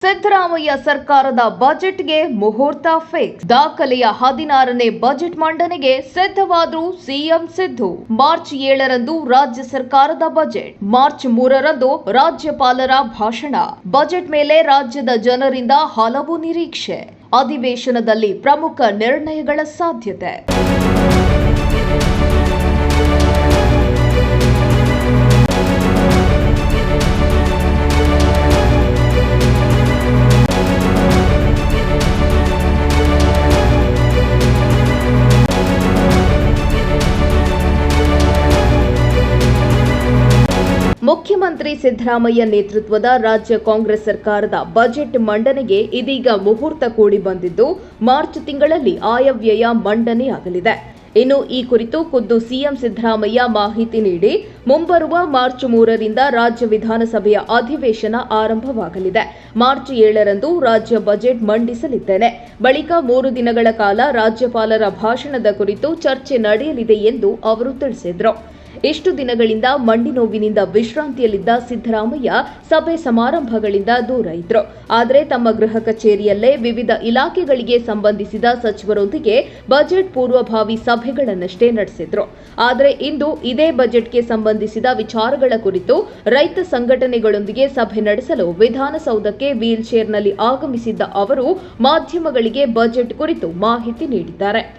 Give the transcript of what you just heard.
ಸಿದ್ದರಾಮಯ್ಯ ಸರ್ಕಾರದ ಬಜೆಟ್ಗೆ ಮುಹೂರ್ತ ಫಿಕ್ಸ್. ದಾಖಲೆಯ 16ನೇ ಬಜೆಟ್ ಮಂಡನೆಗೆ ಸಿದ್ಧವಾದ್ರು ಸಿಎಂ ಸಿದ್ದು. ಮಾರ್ಚ್ 7ರಂದು ರಾಜ್ಯ ಸರ್ಕಾರದ ಬಜೆಟ್, ಮಾರ್ಚ್ 3ರಂದು ರಾಜ್ಯಪಾಲರ ಭಾಷಣ. ಬಜೆಟ್ ಮೇಲೆ ರಾಜ್ಯದ ಜನರಿಂದ ಹಲವು ನಿರೀಕ್ಷೆ. ಅಧಿವೇಶನದಲ್ಲಿ ಪ್ರಮುಖ ನಿರ್ಣಯಗಳ ಸಾಧ್ಯತೆ. ಮುಖ್ಯಮಂತ್ರಿ ಸಿದ್ದರಾಮಯ್ಯ ನೇತೃತ್ವದ ರಾಜ್ಯ ಕಾಂಗ್ರೆಸ್ ಸರ್ಕಾರದ ಬಜೆಟ್ ಮಂಡನೆಗೆ ಇದೀಗ ಮುಹೂರ್ತ ಕೂಡಿ ಬಂದಿದ್ದು, ಮಾರ್ಚ್ ತಿಂಗಳಲ್ಲಿ ಆಯವ್ಯಯ ಮಂಡನೆಯಾಗಲಿದೆ. ಇನ್ನು ಈ ಕುರಿತು ಖುದ್ದು ಸಿಎಂ ಸಿದ್ದರಾಮಯ್ಯ ಮಾಹಿತಿ ನೀಡಿ, ಮುಂಬರುವ ಮಾರ್ಚ್ 3ರಿಂದ ರಾಜ್ಯ ವಿಧಾನಸಭೆಯ ಅಧಿವೇಶನ ಆರಂಭವಾಗಲಿದೆ. ಮಾರ್ಚ್ 7ರಂದು ರಾಜ್ಯ ಬಜೆಟ್ ಮಂಡಿಸಲಿದ್ದೇನೆ. ಬಳಿಕ 3 ದಿನಗಳ ಕಾಲ ರಾಜ್ಯಪಾಲರ ಭಾಷಣದ ಕುರಿತು ಚರ್ಚೆ ನಡೆಯಲಿದೆ ಎಂದು ಅವರು ತಿಳಿಸಿದರು. ಇಷ್ಟು ದಿನಗಳಿಂದ ಮಂಡಿ ನೋವಿನಿಂದ ವಿಶ್ರಾಂತಿಯಲ್ಲಿದ್ದ ಸಿದ್ದರಾಮಯ್ಯ ಸಭೆ ಸಮಾರಂಭಗಳಿಂದ ದೂರ ಇದ್ರು. ಆದರೆ ತಮ್ಮ ಗೃಹ ಕಚೇರಿಯಲ್ಲೇ ವಿವಿಧ ಇಲಾಖೆಗಳಿಗೆ ಸಂಬಂಧಿಸಿದ ಸಚಿವರೊಂದಿಗೆ ಬಜೆಟ್ ಪೂರ್ವಭಾವಿ ಸಭೆಗಳನ್ನಷ್ಟೇ ನಡೆಸಿದ್ರು. ಆದರೆ ಇಂದು ಇದೇ ಬಜೆಟ್ಗೆ ಸಂಬಂಧಿಸಿದ ವಿಚಾರಗಳ ಕುರಿತು ರೈತ ಸಂಘಟನೆಗಳೊಂದಿಗೆ ಸಭೆ ನಡೆಸಲು ವಿಧಾನಸೌಧಕ್ಕೆ ವೀಲ್ ಚೇರ್ನಲ್ಲಿ ಆಗಮಿಸಿದ್ದ ಅವರು ಮಾಧ್ಯಮಗಳಿಗೆ ಬಜೆಟ್ ಕುರಿತು ಮಾಹಿತಿ ನೀಡಿದ್ದಾರೆ.